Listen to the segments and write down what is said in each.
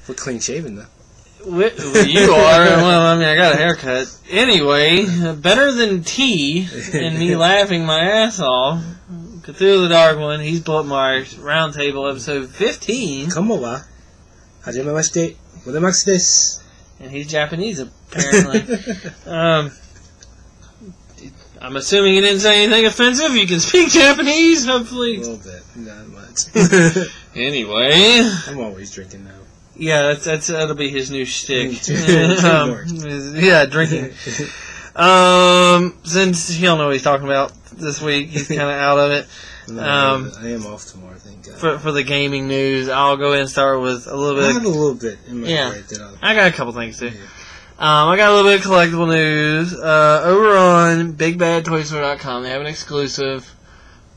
We're clean shaven, though. Well, you are. Well, I mean, I got a haircut. Anyway, better than T and me laughing my ass off. Cthulhu the Dark One, he's bought my Roundtable episode 15. Konbanwa. Hajimemashite. Godemasu desu. And he's Japanese, apparently. I'm assuming you didn't say anything offensive. You can speak Japanese, hopefully. A little bit. Not much. Anyway. I'm always drinking now. Yeah, that'll be his new shtick. Yeah, drinking. Since he'll know what he's talking about this week, he's kind of out of it. No, I am off tomorrow, thank God. For the gaming news, I'll go ahead and start with a little bit. I have a little bit in my yeah, brain. I got a couple things too. Yeah. I got a little bit of collectible news. Over on BigBadToyStore.com, they have an exclusive.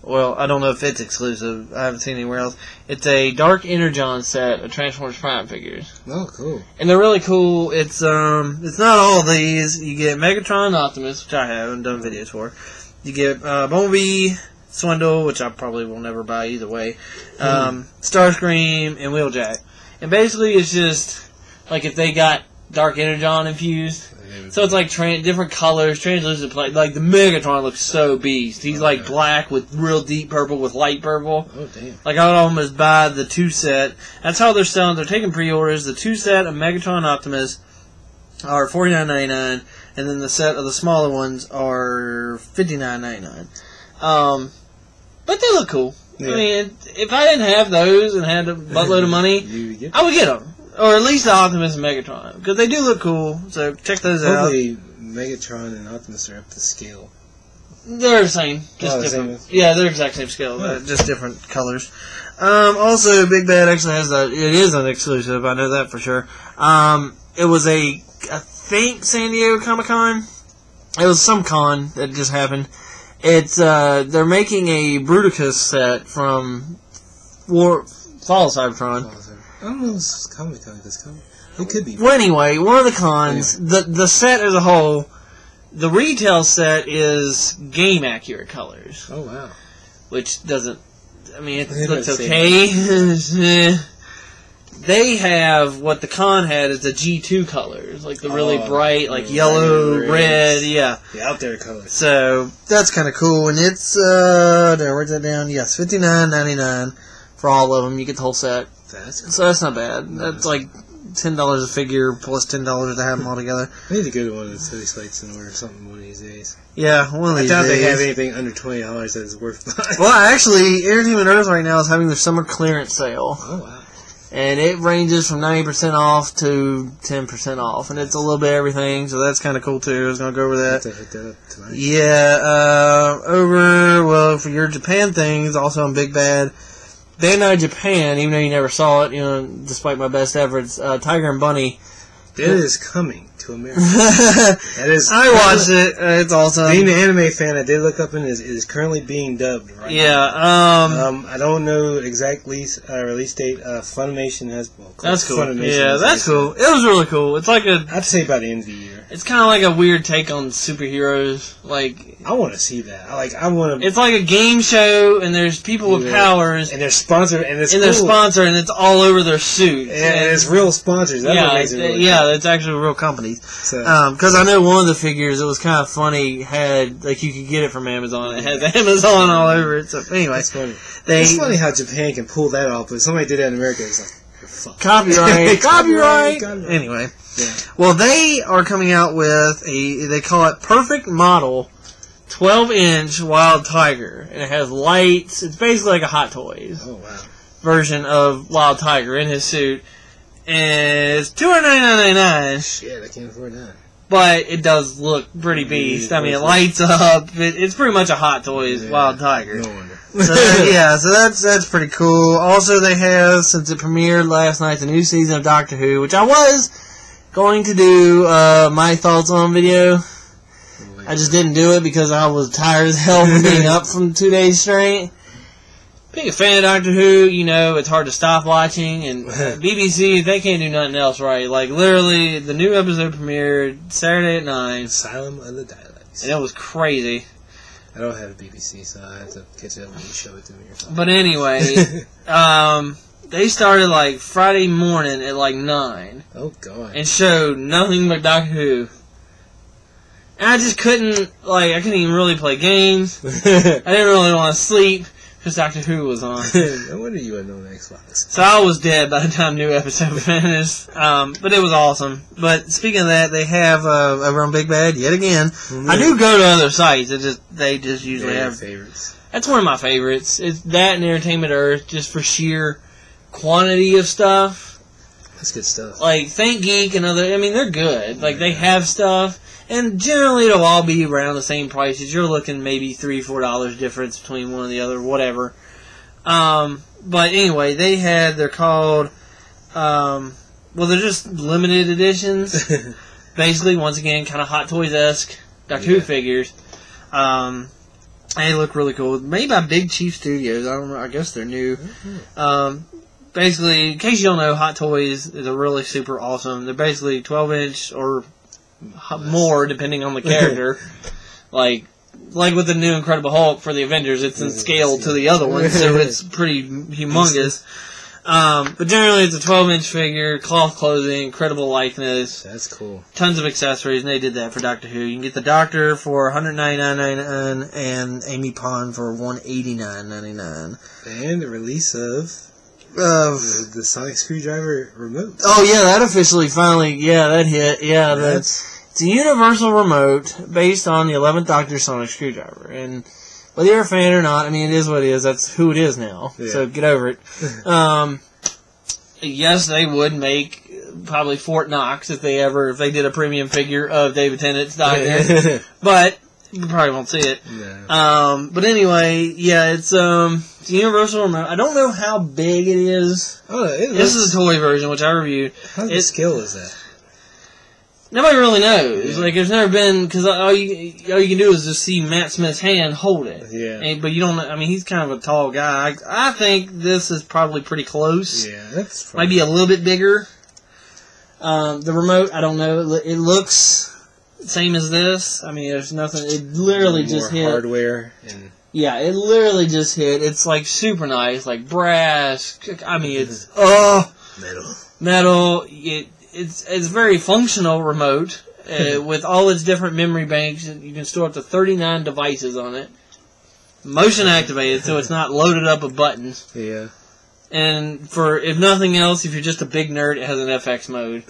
Well, I don't know if it's exclusive. I haven't seen it anywhere else. It's a Dark Energon set of Transformers Prime figures. Oh, cool. And they're really cool. It's not all of these. You get Megatron and Optimus, which I haven't done videos for. You get Bumblebee, Swindle, which I probably will never buy either way. Starscream, and Wheeljack. And basically it's just like if they got Dark Energon infused. So it's like different colors, translucent plate. Like the Megatron looks so beast. He's like black with real deep purple with light purple. Oh damn! Like I would almost buy the 2 set. That's how they're selling. They're taking pre-orders. The 2 set of Megatron and Optimus are $49.99, and then the set of the smaller ones are $59.99. But they look cool. Yeah. I mean, if I didn't have those and had a buttload of money, I would get them. Or at least the Optimus and Megatron. Because they do look cool, so check those out. Hopefully Megatron and Optimus are up to scale. They're the same. Just different. Yeah, they're exact same scale. Just different colors. Also, Big Bad actually has it is an exclusive, I know that for sure. It was I think San Diego Comic-Con. It was some con that just happened. It's, they're making a Bruticus set from Fall of Cybertron. I don't know if it's Comic-Con. It could be. Well, anyway, one of the cons, the set as a whole, the retail set is game accurate colors. Oh, wow. Which doesn't, I mean, it looks okay. They have, what the con had is the G2 colors, like the really bright, like yellow, red, yeah. The out there colors. So, that's kind of cool, and it's, there, where's that down? Yes, $59.99 for all of them. You get the whole set. So that's not bad. That's like $10 a figure plus $10 to have them all together. I need to go to one of those silly sites and order something one of these days. Yeah, one of these days. I doubt they have anything under $20 that is worth buying. Well, actually, Entertainment Earth right now is having their summer clearance sale. Oh, wow. And it ranges from 90% off to 10% off. And it's a little bit of everything, so that's kind of cool too. I was going to go over that. I have to hit that up tonight. Yeah, for your Japan things, also on Big Bad. Bandai Japan, even though you never saw it, despite my best efforts, Tiger and Bunny. That is coming to America. That is. I watched it. It's awesome. Being an anime fan, I did look up and it is currently being dubbed right now. I don't know exact release date. Funimation has. Well, that's cool. Yeah, that's cool. It was really cool. It's like I'd say by the end of the year. It's kind of like a weird take on superheroes. Like I want to see that. I want to. It's like a game show, and there's people with powers, and they're sponsored, and it's they're sponsored, and it's all over their suit. And it's real sponsors. That's what makes it really cool. It's actually real companies. Because I know one of the figures, it was kind of funny. Had you could get it from Amazon. It had Amazon all over it. So anyway, that's funny. It's funny how Japan can pull that off, but somebody did that in America. It's like. Copyright. Anyway. Yeah. Well, they are coming out with they call it Perfect Model 12-inch Wild Tiger. And it has lights. It's basically like a Hot Toys version of Wild Tiger in his suit. And it's $299.99. Shit, I can't afford that. But it does look pretty beast. I mean, it lights up. It's pretty much a Hot Toys Wild Tiger. No wonder. So that's pretty cool. Also, they have, since it premiered last night, the new season of Doctor Who, which I was going to do my thoughts on video. I just didn't do it because I was tired as hell from being up from 2 days straight. Being a fan of Doctor Who, it's hard to stop watching, and BBC, they can't do nothing else right. Like, literally, the new episode premiered Saturday at 9. Asylum of the Daleks. And it was crazy. I don't have a BBC, so I have to catch it when you show it to me or something. But anyway, They started like Friday morning at like 9. Oh God! And showed nothing but Doctor Who. And I just couldn't, like, I couldn't even really play games. I didn't really want to sleep because Doctor Who was on. No wonder you wasn't on Xbox. So I was dead by the time new episode finished. But it was awesome. But speaking of that, they have over on Big Bad yet again. I do go to other sites. They just usually have favorites. That's one of my favorites. It's that and Entertainment Earth, just for sheer quantity of stuff. That's good stuff. Like Think Geek and other. I mean, they're good. Like they have stuff. And generally, it'll all be around the same prices. You're looking maybe $3-4 difference between one and the other, whatever. But anyway, they're called, well, they're just limited editions. Basically, once again, kind of Hot Toys-esque Doctor Who figures. They look really cool. Made by Big Chief Studios. I don't know. I guess they're new. Basically, in case you don't know, Hot Toys is a really super awesome. They're basically 12-inch or more depending on the character. like with the new Incredible Hulk for the Avengers, it's in scale to the other ones, so it's pretty humongous. But generally it's a 12-inch figure, cloth clothing, incredible likeness. That's cool. Tons of accessories, and they did that for Doctor Who. You can get the Doctor for $199.99 and Amy Pond for $189.99. And the release of the sonic screwdriver remote. Oh yeah, that officially finally, that hit. Yeah, it's a universal remote based on the 11th Doctor sonic screwdriver. And whether you're a fan or not, I mean, it is what it is. That's who it is now. Yeah. So get over it. Yes, they would make probably Fort Knox if they did a premium figure of David Tennant's Doctor. But you probably won't see it. No. But anyway, yeah, it's a universal remote. I don't know how big it is. This is a toy version, which I reviewed. How big scale is that? Nobody really knows. Yeah. Like, there's never been, because all you can do is just see Matt Smith's hand hold it. Yeah. But you don't. I mean, he's kind of a tall guy. I think this is probably pretty close. Yeah, that's might be a little bit bigger. The remote, I don't know. It looks same as this. I mean, there's nothing. It literally just hit. Hardware and. Yeah, it literally just hit. It's like super nice, like brass. I mean, it's metal. It's very functional remote with all its different memory banks. You can store up to 39 devices on it. Motion activated, so it's not loaded up with buttons. Yeah. And for, if nothing else, if you're just a big nerd, it has an FX mode.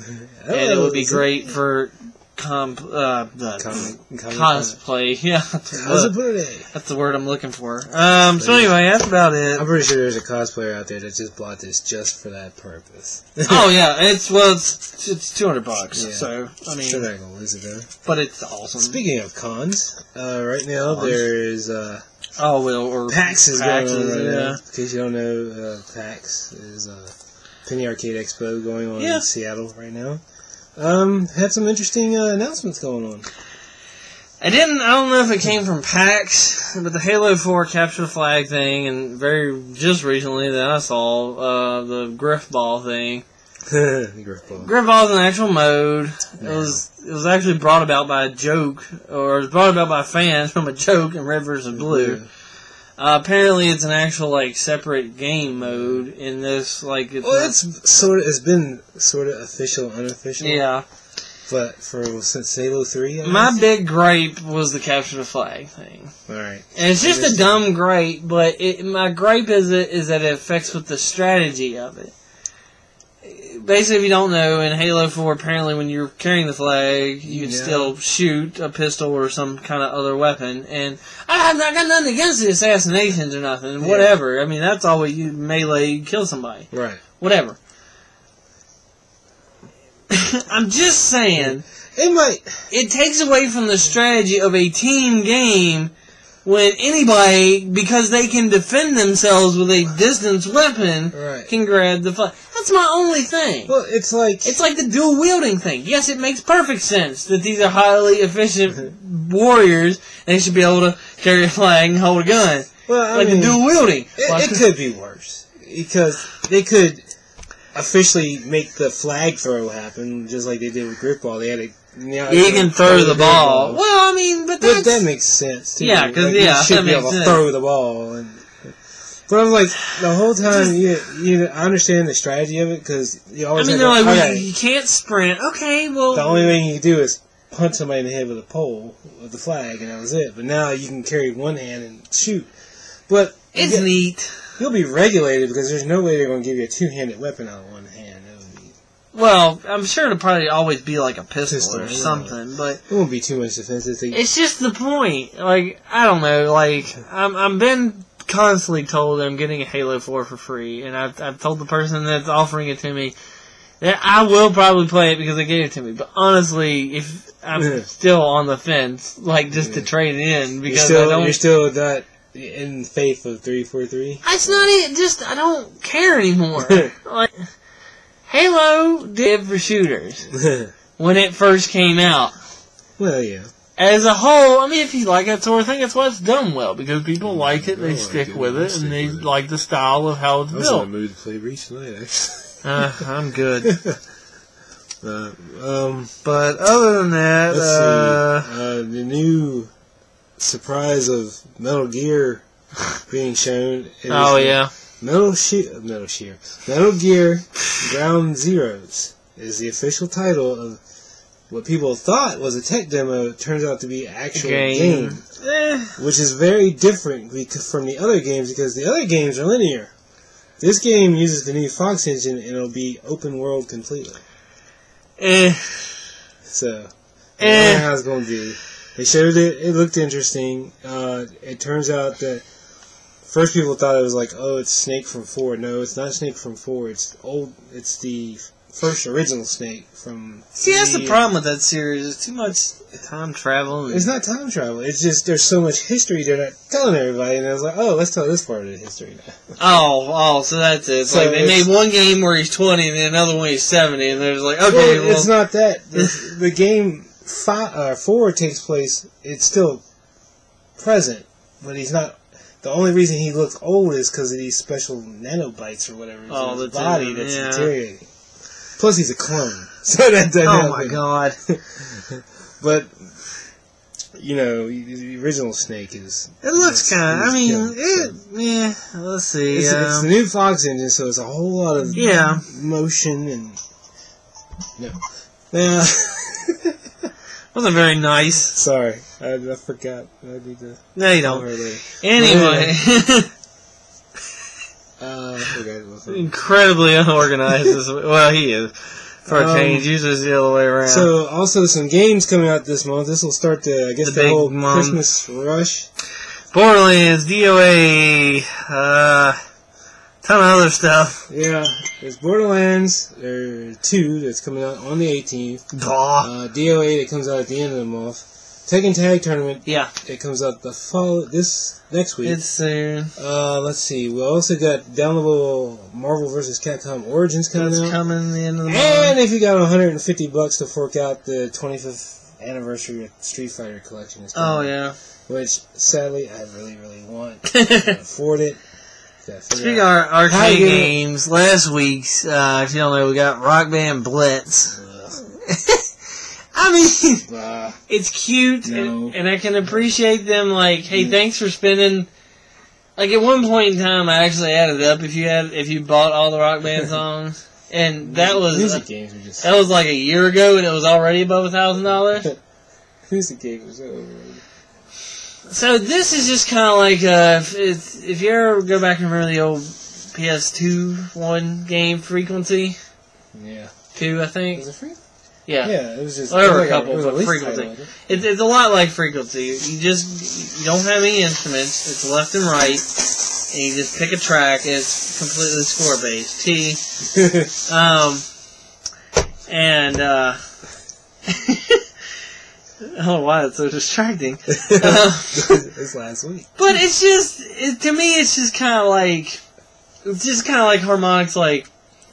And it would be great for cosplay. Yeah. That's the word I'm looking for. So anyway, that's about it. I'm pretty sure there's a cosplayer out there that just bought this just for that purpose. Oh yeah, it's $200. Yeah. So I mean, sure they're not gonna lose it though. But it's awesome. Speaking of cons, right now there's PAX is going on right now. In case you don't know, PAX is Penny Arcade Expo going on in Seattle right now. Had some interesting announcements going on. I don't know if it came from PAX, but the Halo 4 Capture the Flag thing, and just recently that I saw, the Griff Ball thing. Griff Ball is an actual mode. Yeah. It was actually brought about by a joke, or it was brought about by fans from a joke in Red vs. Blue. Yeah. Apparently, it's an actual separate game mode in this. It's been sort of official, unofficial. Yeah. But since Halo 3, my big gripe was the Capture the Flag thing. All right. And it's just a dumb gripe, but my gripe is that it affects with the strategy of it. Basically, if you don't know, in Halo 4, apparently when you're carrying the flag, you can still shoot a pistol or some kind of other weapon. And I got nothing against the assassinations or nothing. Whatever. I mean, that's always you melee, you kill somebody. Right. Whatever. I'm just saying, it takes away from the strategy of a team game when anybody, because they can defend themselves with a distance weapon, can grab the flag. That's my only thing. Well, it's like the dual wielding thing. Yes, it makes perfect sense that these are highly efficient warriors, and they should be able to carry a flag and hold a gun. Well, the dual wielding. It could be worse because they could officially make the flag throw happen, just like they did with Griff Ball. They had to. You can throw the ball. Well, I mean, but that makes sense too. Yeah, because you should be able to throw the ball. But I'm like, the whole time, I understand the strategy of it, because you always they're like, well, you can't sprint. Okay, well... The only thing you can do is punch somebody in the head with a pole, with the flag, and that was it. But now you can carry one hand and shoot. But... It's neat. You'll be regulated, because there's no way they're going to give you a two-handed weapon on one hand. Well, I'm sure it'll probably always be like a pistol or something, but... It won't be too much defensive. It's just the point. Like, I don't know, like, I'm been constantly told that I'm getting a Halo 4 for free, and I've told the person that's offering it to me that I will probably play it because they gave it to me, but honestly, if I'm still on the fence, like, just to trade it in, because you're still not in faith of 343? That's not it, just, I don't care anymore. Like... Halo did for shooters when it first came out. Well, yeah. As a whole, I mean, if you like that sort of thing, that's why it's done well. Because people like it, they stick with it, and they like the style of how it's built. I was in the mood to play Reach tonight, actually. I'm good. But other than that... Let's see. The new surprise of Metal Gear being shown. Oh, yeah. Metal Gear Ground Zeroes is the official title of what people thought was a tech demo. It turns out to be an actual game. Which is very different from the other games, because the other games are linear. This game uses the new Fox engine, and it'll be open world completely. So, I don't know how it's going to be. They showed it. It looked interesting. It turns out that first people thought it was like, oh, it's Snake from 4. No, it's not Snake from 4. It's the first original Snake from... See, that's the problem with that series. It's too much time travel. It's not time travel. It's just there's so much history they're not telling everybody. And I was like, oh, let's tell this part of the history now. Oh, so that's it. It's like they made one game where he's 20 and then another one he's 70. And they're just like, okay, well... It's not that. The game 4 takes place, it's still present, but he's not... The only reason he looks old is because of these special nanobites or whatever in his body that's deteriorating. Plus, he's a clone. So that doesn't Oh, my God. But, the original Snake is... It looks kind of... I mean, let's see. It's the new Fox engine, so it's a whole lot of motion and... No. Yeah. Wasn't very nice. Sorry, I forgot. I need to. No, you don't. Anyway, I forgot. Incredibly unorganized. Well, he is for a change. Usually it's the other way around. So, also some games coming out this month. This will start the whole Christmas rush. Borderlands, DOA, ton of other stuff. Yeah, there's Borderlands 2 that's coming out on the 18th. DOA that comes out at the end of the month. Tekken Tag Tournament. Yeah. It comes out this next week. It's soon. Let's see. We also got downloadable Marvel vs. Capcom Origins coming out. It's coming the end of the month. And if you got $150 to fork out, the 25th anniversary of Street Fighter collection is coming. Oh, yeah. Which, sadly, I really, really want. I can't afford it. Speaking of arcade games, last week's, if you don't know, we got Rock Band Blitz. I mean, it's cute, and I can appreciate them, like, hey, thanks for spending... Like, at one point in time, I actually added up if you bought all the Rock Band songs, and that was... Music games are just... That was like a year ago, and it was already above $1,000. Music games are so overrated. So this is just kind of like if you ever go back and remember the old PS2 one game Frequency. Yeah. 2, I think. Was it free? Yeah. Yeah, it was just... There were a couple, but Frequency. It's a lot like Frequency. You don't have any instruments. It's left and right, and you just pick a track. It's completely score based. I don't know why it's so distracting. It's last week. But it's just, to me, it's just kind of like harmonics. Like,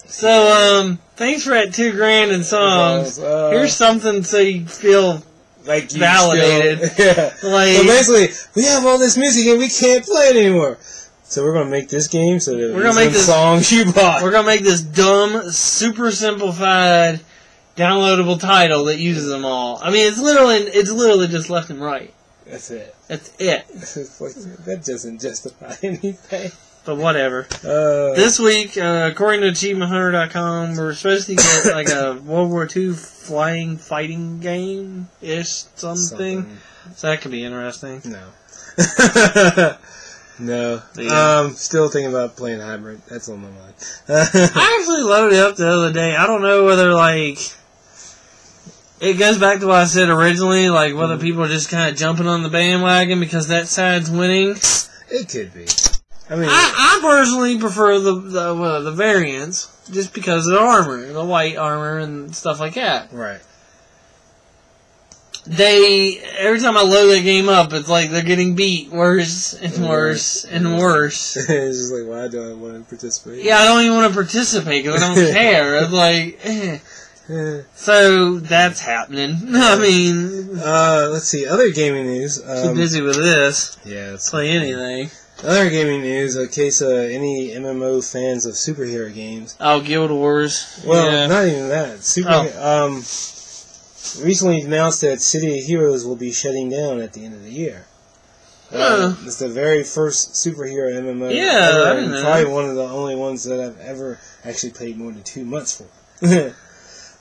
so, thanks for that $2,000 in songs. Here's something so you feel like you validated. Like, so basically, we have all this music and we can't play it anymore. So we're gonna make this game so that we're gonna make this songs you bought. We're gonna make this dumb, super simplified, downloadable title that uses them all. I mean, it's literally just left and right. That's it. That's it. That doesn't justify anything. But whatever. This week, according to AchievementHunter.com, we're supposed to get like a World War II flying fighting game-ish something. So that could be interesting. No. No. Yeah. Still thinking about playing Hybrid. That's on my mind. I actually loaded it up the other day. I don't know whether, like... It goes back to what I said originally, like whether people are just kind of jumping on the bandwagon because that side's winning. It could be. I mean, I personally prefer the variants just because of the armor, the white armor and stuff like that. Right. every time I load that game up, it's like they're getting beat worse and worse and worse. It's just like, why do I want to participate? Yeah, I don't even want to participate because I don't care. It's like, So that's happening. I mean, let's see, other gaming news. Too busy with this. Yeah, it's play anything. Other gaming news, in case any MMO fans of superhero games. Oh, Guild Wars. Well, yeah. not even that. Recently announced that City of Heroes will be shutting down at the end of the year. It's the very first superhero MMO ever, and probably one of the only ones that I've ever actually played more than 2 months for.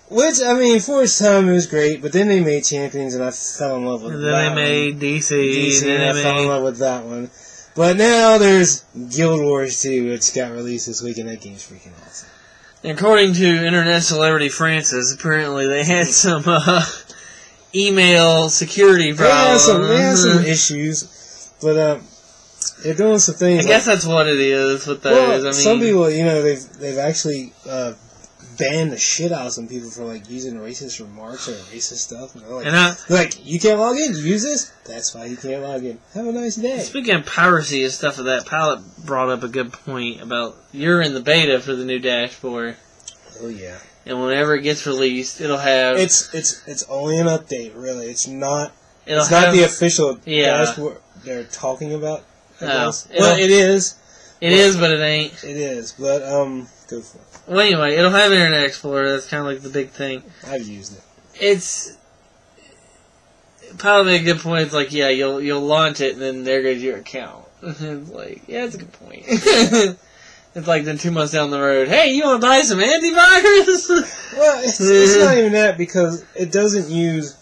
Which, I mean, for its time it was great, but then they made Champions and I fell in love with that one. And then they made DC and I fell in love with that one. But now there's Guild Wars 2, which got released this week, and that game's freaking awesome. According to internet celebrity Francis, apparently they had some email security problems. They had some issues, but they're doing some things. I guess that's what it is with those. Well, I mean, some people, they've actually banned the shit out of some people for like using racist remarks or racist stuff. And they're like, you can't log in. You use this? That's why you can't log in. Have a nice day. Speaking of piracy and stuff of that, Pilot brought up a good point about you're in the beta for the new dashboard. Oh yeah. And whenever it gets released, it'll have it's only an update, really. It's not the official dashboard they're talking about. Well, it is. It is, but it ain't. It is, but go for it. Well, anyway, it'll have Internet Explorer. That's kind of like the big thing. I've used it. It's Pilot made a good point. It's like, yeah, you'll launch it, and then there goes your account. It's like, yeah, that's a good point. It's like then 2 months down the road, hey, you want to buy some antivirus? Well, it's not even that because it doesn't use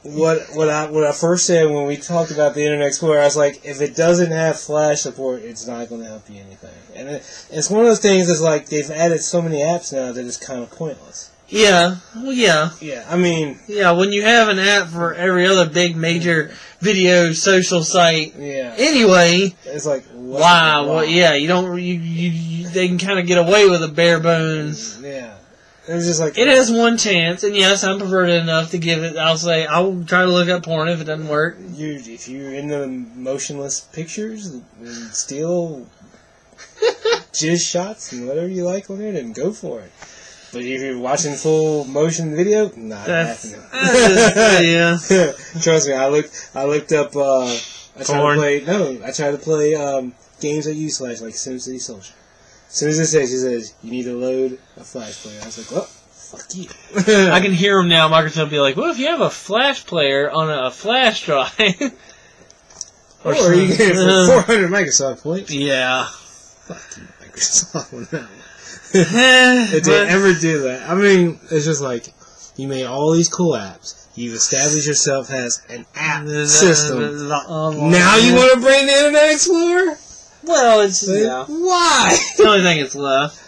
what I first said when we talked about the Internet Explorer. I was like, if it doesn't have Flash support, it's not going to help you anything. And it's one of those things that's like they've added so many apps now that it's kind of pointless. Yeah. Well, yeah. Yeah, I mean... Yeah, when you have an app for every other big major video social site... Yeah. Anyway... It's like... Wow. Well, yeah, you don't... they can kind of get away with the bare bones. Yeah. It's just like... It has one chance, and yes, I'm perverted enough to give it... I'll try to look up porn if it doesn't work. If you're into motionless pictures and still... jizz shots and whatever you like on there, then go for it. But if you're watching full motion video, not happening. Yeah. Trust me, I looked up. I tried to play games that use Flash, like SimCity Social. As soon as it says you need to load a Flash player, I was like, well, fuck you. I can hear them now. Microsoft be like, well, if you have a Flash player on a Flash drive, or you get it for 400 Microsoft points. Yeah. Fuck you, Microsoft on that one. If they ever do that, I mean, it's just like you made all these cool apps. You've established yourself as an app system. Now you want to bring the Internet Explorer? Well, it's why? It's the only thing that's left.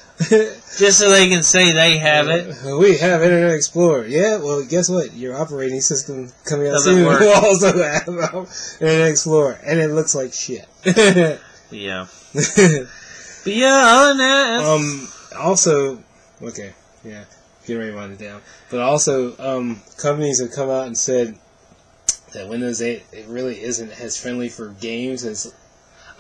Just so they can say they have it. We have Internet Explorer. Yeah, well, guess what? Your operating system coming out soon will also have Internet Explorer, and it looks like shit. Yeah. But yeah, other than that, also, okay, yeah, get ready to wind it down. But also, companies have come out and said that Windows 8 it really isn't as friendly for games as.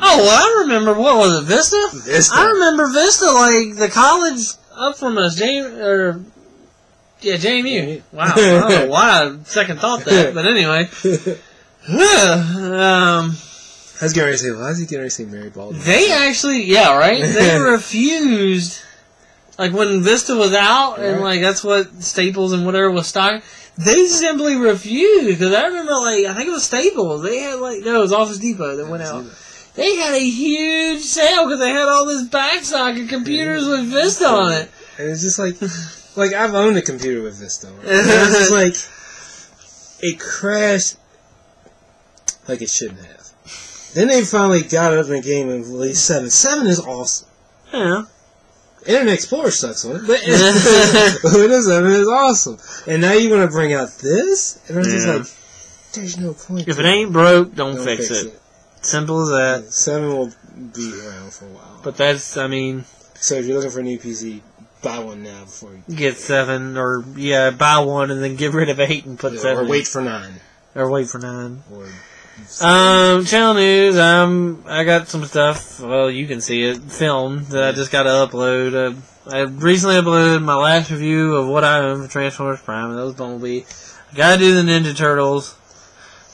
Oh, well, I remember. What was it, Vista? Vista. I remember Vista, like the college up from us, JMU. Wow, I don't know why I second thought that, but anyway. I was getting ready to say, why is he getting ready to say Mary Baldwin? They actually, yeah, right? They refused, like when Vista was out, and like that's what Staples and whatever was stocking, they simply refused, because I remember, like, I think it was Staples, they had like, no, it was Office Depot that went out. They had a huge sale because they had all this backsocket computers with Vista on it. And it's just like I've owned a computer with Vista on it. It's just like, it crashed like it shouldn't have. Then they finally got it up in the game and released 7. 7 is awesome. Yeah. Internet Explorer sucks on it, but Windows 7 is awesome. And now you want to bring out this? And I'm just like, there's no point. If it ain't broke, don't fix it. Simple as that. 7 will be around for a while. But that's, I mean... So if you're looking for a new PC, buy one now before you... Get 7, or, buy one and then get rid of 8 and put 7 Or wait for 9. Or wait for 9. Or... channel news, I got some stuff, well, you can see it, film, that I just got to upload. I recently uploaded my last review of what I own for Transformers Prime, and that was Bumblebee. I gotta do the Ninja Turtles,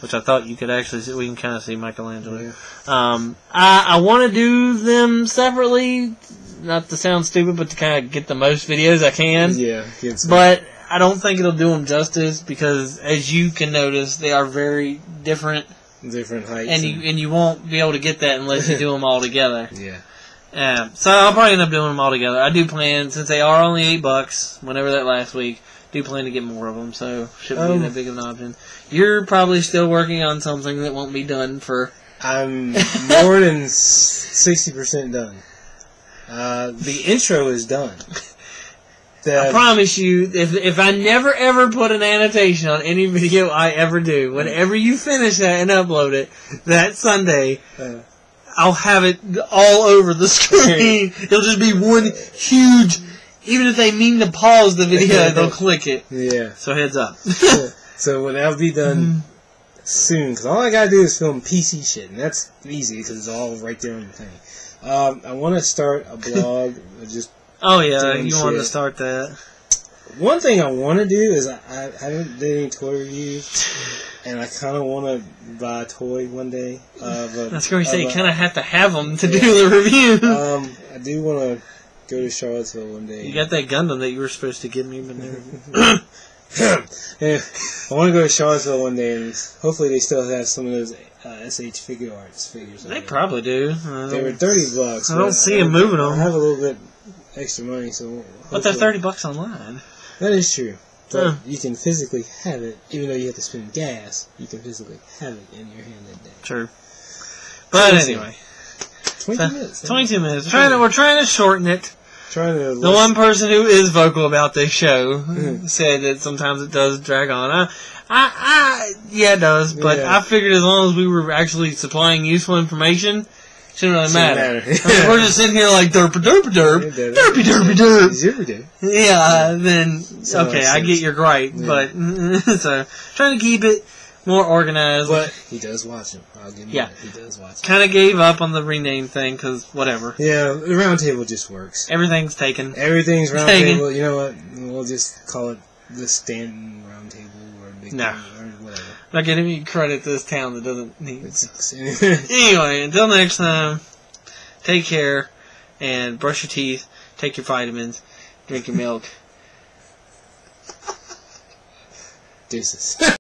which I thought you could actually see, we can kind of see Michelangelo. Yeah. I want to do them separately, not to sound stupid, but to kind of get the most videos I can. Yeah. But I don't think it'll do them justice, because as you can notice, they are very different heights, and you won't be able to get that unless you do them all together. Yeah. So I'll probably end up doing them all together. I do plan, since they are only $8, whenever that last week, do plan to get more of them, so shouldn't be that big of an option. You're probably still working on something that won't be done for... I'm more than 60% done. The intro is done. I promise you, if I never ever put an annotation on any video I ever do, whenever you finish that and upload it, that Sunday, I'll have it all over the screen. It'll just be one huge, even if they mean to pause the video, they'll click it. Yeah. So heads up. So when that'll be done soon, because all I gotta do is film PC shit, and that's easy, because it's all right there on the thing. I want to start a blog, just... Oh yeah, you wanted to start that. One thing I want to do is I haven't done any toy reviews, and I kind of want to buy a toy one day. That's what we say. You kind of have to have them to do the review. I do want to go to Charlottesville one day. You got that Gundam that you were supposed to give me, but never. Yeah, I want to go to Charlottesville one day, and hopefully they still have some of those SH Figure Arts figures. They probably do. They were $30. I don't see them moving them. I have a little bit extra money, so... But they're $30 online. That is true. But you can physically have it, even though you have to spend gas, you can physically have it in your hand that day. True. But anyway. 22 minutes. 22 minutes. We're trying to shorten it. The one person who is vocal about this show said that sometimes it does drag on. Yeah, it does, but I figured as long as we were actually supplying useful information, shouldn't really matter. I mean, we're just sitting here like derpy. Yeah, then okay, I get your gripe, but so trying to keep it more organized. But he does watch them. I'll give him that. He does watch them. Kind of gave up on the rename thing because whatever. Yeah, the Roundtable just works. Everything's taken. Everything's Roundtable. You know what? We'll just call it the Stanton Roundtable or Big or whatever. Not giving me credit to this town that doesn't need it. Anyway, until next time, take care and brush your teeth, take your vitamins, drink your milk. Deuces.